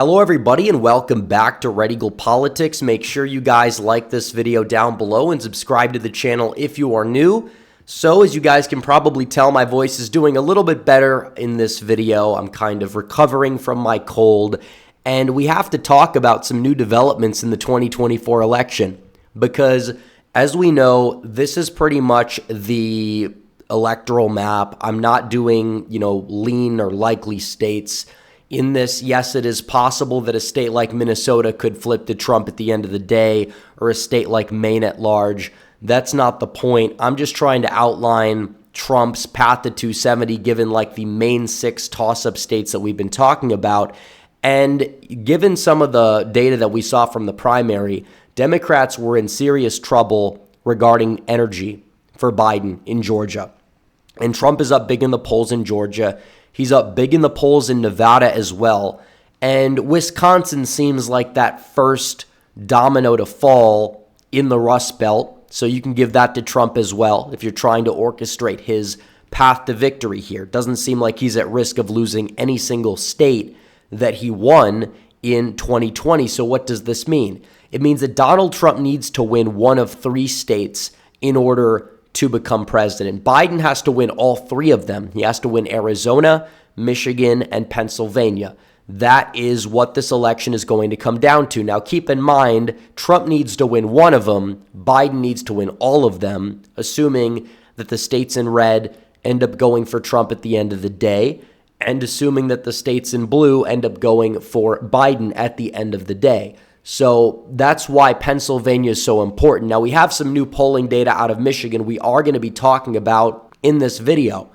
Hello everybody and welcome back to Red Eagle Politics. Make sure you guys like this video down below and subscribe to the channel if you are new. So as you guys can probably tell, my voice is doing a little bit better in this video. I'm kind of recovering from my cold, and we have to talk about some new developments in the 2024 election because, as we know, this is pretty much the electoral map. I'm not doing, lean or likely states. In this, yes, it is possible that a state like Minnesota could flip to Trump at the end of the day, or a state like Maine at large. That's not the point. I'm just trying to outline Trump's path to 270, given like the main 6 toss-up states that we've been talking about. And given some of the data that we saw from the primary, Democrats were in serious trouble regarding energy for Biden in Georgia. And Trump is up big in the polls in Georgia. He's up big in the polls in Nevada as well. And Wisconsin seems like that first domino to fall in the Rust Belt. So you can give that to Trump as well if you're trying to orchestrate his path to victory here. Doesn't seem like he's at risk of losing any single state that he won in 2020. So what does this mean? It means that Donald Trump needs to win one of 3 states in order to become president. Biden has to win all 3 of them. He has to win Arizona, Michigan, and Pennsylvania. That is what this election is going to come down to. Now, keep in mind, Trump needs to win one of them. Biden needs to win all of them, assuming that the states in red end up going for Trump at the end of the day, and assuming that the states in blue end up going for Biden at the end of the day. So that's why Pennsylvania is so important. Now, we have some new polling data out of Michigan we are going to be talking about in this video.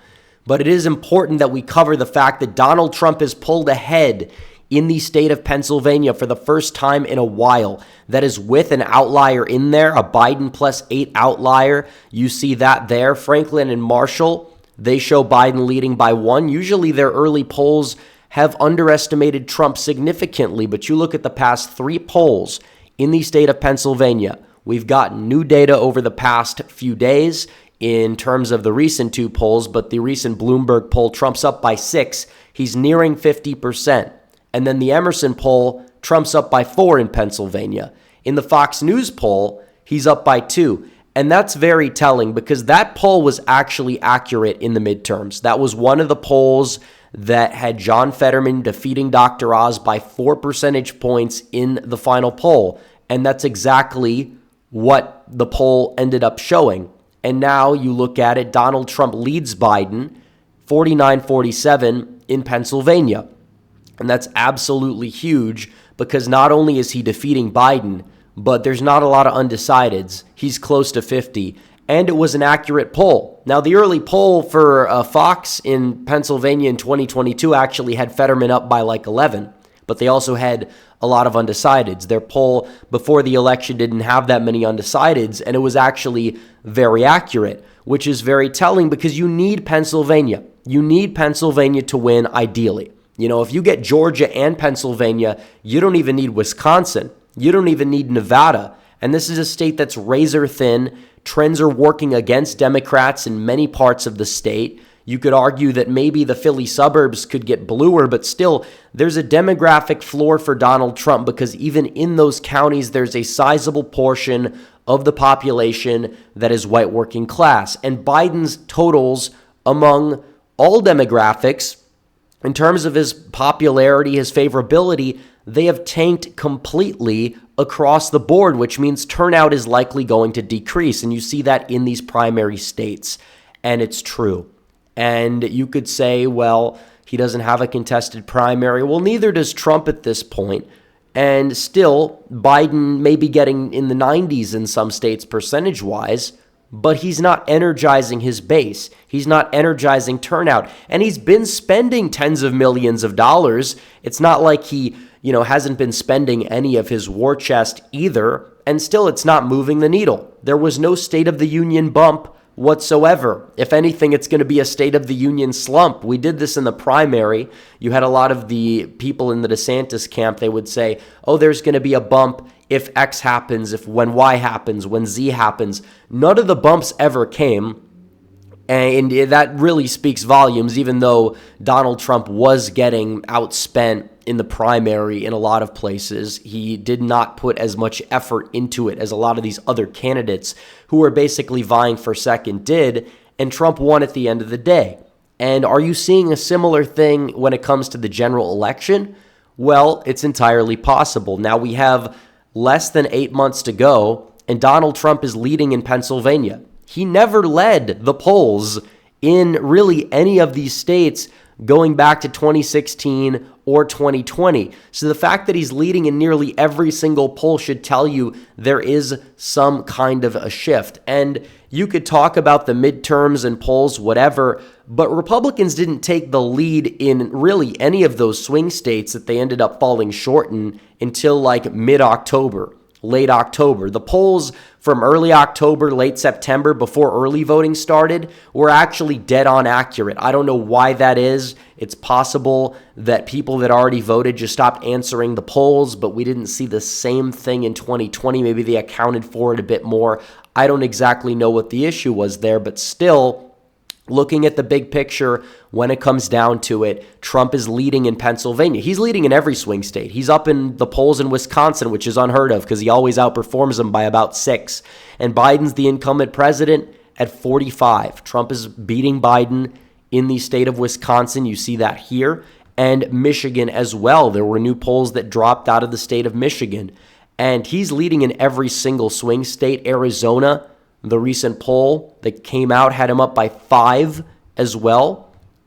But it is important that we cover the fact that Donald Trump has pulled ahead in the state of Pennsylvania for the first time in a while. That is with an outlier in there, a Biden plus 8 outlier. You see that there. Franklin and Marshall, they show Biden leading by 1. Usually their early polls have underestimated Trump significantly, but you look at the past 3 polls in the state of Pennsylvania. We've gotten new data over the past few days in terms of the recent 2 polls, but the recent Bloomberg poll, Trump's up by 6. He's nearing 50%. And then the Emerson poll, Trump's up by 4 in Pennsylvania. In the Fox News poll, he's up by 2. And that's very telling because that poll was actually accurate in the midterms. That was one of the polls that had John Fetterman defeating Dr. Oz by 4 percentage points in the final poll. And that's exactly what the poll ended up showing. And now you look at it, Donald Trump leads Biden 49-47 in Pennsylvania. And that's absolutely huge because not only is he defeating Biden, but there's not a lot of undecideds. He's close to 50. And it was an accurate poll. Now, the early poll for Fox in Pennsylvania in 2022 actually had Fetterman up by like 11, but they also had a lot of undecideds. Their poll before the election didn't have that many undecideds, and it was actually very accurate, which is very telling because you need Pennsylvania. You need Pennsylvania to win ideally. If you get Georgia and Pennsylvania, you don't even need Wisconsin. You don't even need Nevada. And this is a state that's razor thin. Trends are working against Democrats in many parts of the state. You could argue that maybe the Philly suburbs could get bluer, but still, there's a demographic floor for Donald Trump because even in those counties, there's a sizable portion of the population that is white working class. And Biden's totals among all demographics, in terms of his popularity, his favorability, they have tanked completely across the board, which means turnout is likely going to decrease. And you see that in these primary states. And it's true. And you could say, well, he doesn't have a contested primary. Well, neither does Trump at this point. And still, Biden may be getting in the 90s in some states percentage-wise, but he's not energizing his base. He's not energizing turnout. And he's been spending tens of millions of dollars. It's not like he hasn't been spending any of his war chest either, and still it's not moving the needle. There was no State of the Union bump whatsoever. If anything, it's going to be a State of the Union slump. We did this in the primary. You had a lot of the people in the DeSantis camp, they would say, oh, there's going to be a bump if X happens, when Y happens, when Z happens. None of the bumps ever came. And that really speaks volumes, even though Donald Trump was getting outspent in the primary in a lot of places. He did not put as much effort into it as a lot of these other candidates who were basically vying for second did, and Trump won at the end of the day. And are you seeing a similar thing when it comes to the general election? Well, it's entirely possible. Now we have less than 8 months to go, and Donald Trump is leading in Pennsylvania. He never led the polls in really any of these states going back to 2016 or 2020. So the fact that he's leading in nearly every single poll should tell you there is some kind of a shift. And you could talk about the midterms and polls, whatever, but Republicans didn't take the lead in really any of those swing states that they ended up falling short in until like mid-October. Late October. The polls from early October, late September, before early voting started, were actually dead on accurate. I don't know why that is. It's possible that people that already voted just stopped answering the polls, but we didn't see the same thing in 2020. Maybe they accounted for it a bit more. I don't exactly know what the issue was there, but still, looking at the big picture, when it comes down to it, Trump is leading in Pennsylvania. He's leading in every swing state. He's up in the polls in Wisconsin, which is unheard of because he always outperforms them by about 6. And Biden's the incumbent president at 45. Trump is beating Biden in the state of Wisconsin. You see that here. And Michigan as well. There were new polls that dropped out of the state of Michigan. And he's leading in every single swing state. Arizona, the recent poll that came out had him up by 5 as well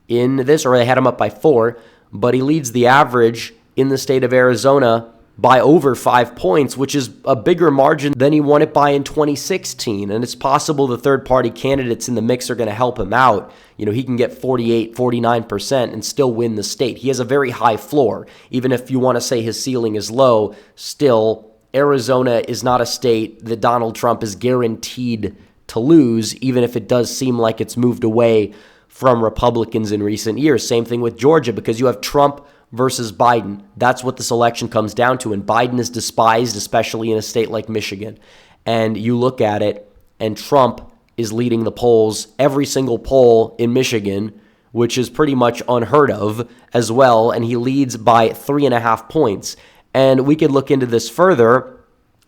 in this, or they had him up by 4, but he leads the average in the state of Arizona by over 5 points, which is a bigger margin than he won it by in 2016. And it's possible the third-party candidates in the mix are going to help him out. You know, he can get 48, 49% and still win the state. He has a very high floor. Even if you want to say his ceiling is low, still Arizona is not a state that Donald Trump is guaranteed to lose, even if it does seem like it's moved away from Republicans in recent years. Same thing with Georgia, because you have Trump versus Biden. That's what this election comes down to, and Biden is despised, especially in a state like Michigan. And you look at it, and Trump is leading the polls, every single poll in Michigan, which is pretty much unheard of as well, and he leads by 3.5 points. And we could look into this further.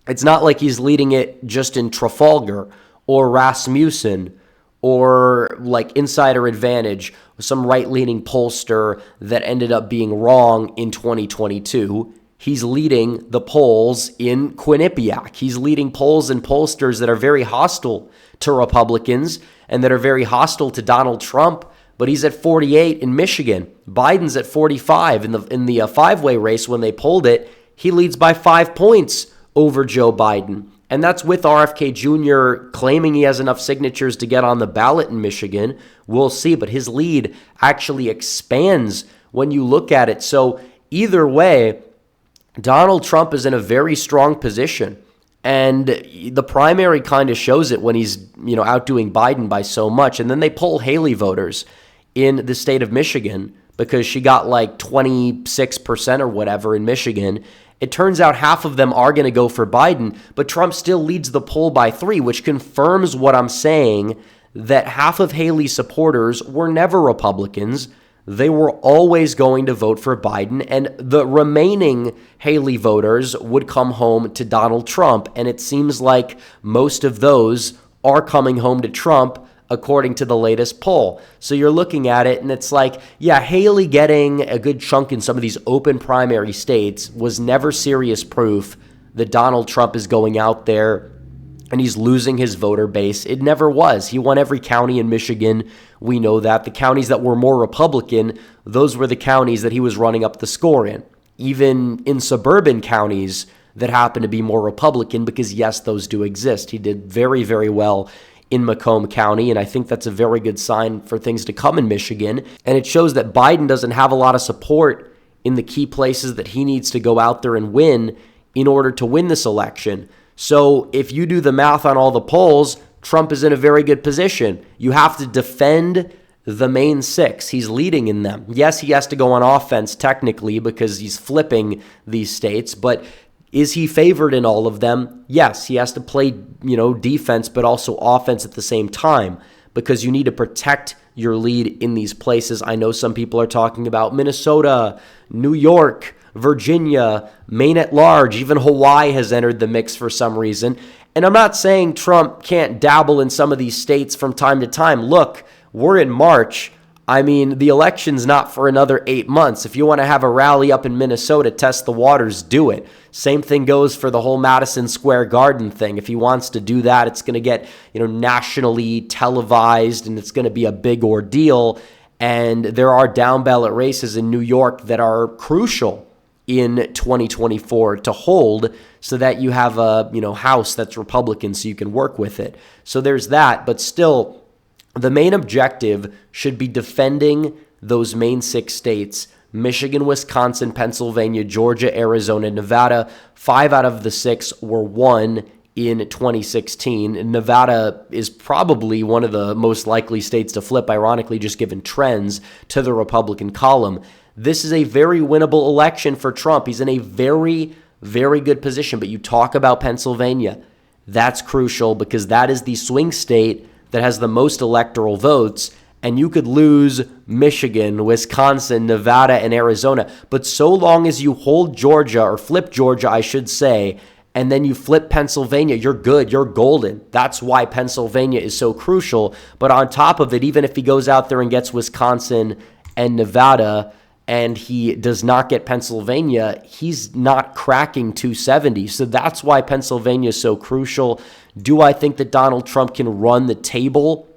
It's not like he's leading it just in Trafalgar or Rasmussen or like Insider Advantage, some right-leaning pollster that ended up being wrong in 2022. He's leading the polls in Quinnipiac. He's leading polls and pollsters that are very hostile to Republicans and that are very hostile to Donald Trump. But he's at 48 in Michigan. Biden's at 45 in the five-way race. When they polled it, he leads by 5 points over Joe Biden. And that's with RFK Jr. claiming he has enough signatures to get on the ballot in Michigan. We'll see, but his lead actually expands when you look at it. So either way, Donald Trump is in a very strong position. And the primary kind of shows it when he's, outdoing Biden by so much. And then they poll Haley voters in the state of Michigan because she got like 26% or whatever in Michigan. It turns out half of them are going to go for Biden, but Trump still leads the poll by 3, which confirms what I'm saying, that half of Haley's supporters were never Republicans. They were always going to vote for Biden, and the remaining Haley voters would come home to Donald Trump. And it seems like most of those are coming home to Trump, according to the latest poll. So you're looking at it, and it's like, yeah, Haley getting a good chunk in some of these open primary states was never serious proof that Donald Trump is going out there and he's losing his voter base. It never was. He won every county in Michigan. We know that. The counties that were more Republican, those were the counties that he was running up the score in. Even in suburban counties that happen to be more Republican, because yes, those do exist. He did very, very well in Macomb County, and I think that's a very good sign for things to come in Michigan. And it shows that Biden doesn't have a lot of support in the key places that he needs to go out there and win in order to win this election. So if you do the math on all the polls, Trump is in a very good position. You have to defend the main 6. He's leading in them. Yes, he has to go on offense technically because he's flipping these states, but is he favored in all of them? Yes, he has to play, defense, but also offense at the same time. because you need to protect your lead in these places. I know some people are talking about Minnesota, New York, Virginia, Maine at large, even Hawaii has entered the mix for some reason. And I'm not saying Trump can't dabble in some of these states from time to time. Look, we're in March. I mean, the election's not for another 8 months. If you want to have a rally up in Minnesota, test the waters, do it. Same thing goes for the whole Madison Square Garden thing. If he wants to do that, it's going to get, nationally televised, and it's going to be a big ordeal. And there are down ballot races in New York that are crucial in 2024 to hold, so that you have a house that's Republican so you can work with it. So there's that, but still the main objective should be defending those main 6 states: Michigan, Wisconsin, Pennsylvania, Georgia, Arizona, Nevada. 5 out of the 6 were won in 2016. Nevada is probably one of the most likely states to flip, ironically, just given trends to the Republican column. This is a very winnable election for Trump. He's in a very, very good position. But you talk about Pennsylvania. That's crucial because that is the swing state that has the most electoral votes. And you could lose Michigan, Wisconsin, Nevada, and Arizona. But so long as you hold Georgia, or flip Georgia, I should say, and then you flip Pennsylvania, you're good. You're golden. That's why Pennsylvania is so crucial. But on top of it, even if he goes out there and gets Wisconsin and Nevada, and he does not get Pennsylvania, he's not cracking 270. So that's why Pennsylvania is so crucial. Do I think that Donald Trump can run the table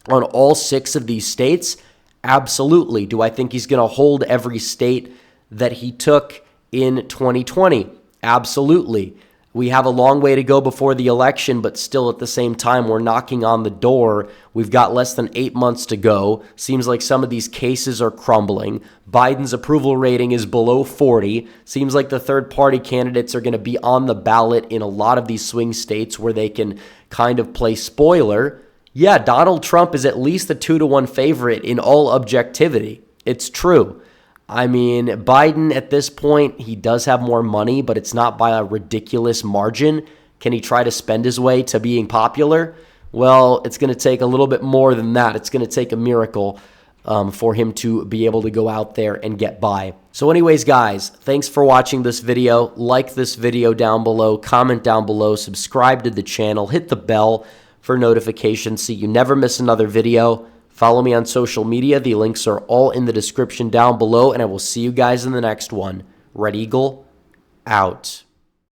on all 6 of these states? Absolutely. Do I think he's going to hold every state that he took in 2020? Absolutely. We have a long way to go before the election, but still at the same time, we're knocking on the door. We've got less than 8 months to go. Seems like some of these cases are crumbling. Biden's approval rating is below 40. Seems like the third-party candidates are going to be on the ballot in a lot of these swing states where they can kind of play spoiler. Yeah, Donald Trump is at least a 2-1 favorite in all objectivity. It's true. I mean, Biden at this point, he does have more money, but it's not by a ridiculous margin. Can he try to spend his way to being popular? Well, it's going to take a little bit more than that. It's going to take a miracle for him to be able to go out there and get by. So anyways, guys, thanks for watching this video. Like this video down below, comment down below, subscribe to the channel, hit the bell for notifications so you never miss another video. Follow me on social media. The links are all in the description down below, and I will see you guys in the next one. Red Eagle, out.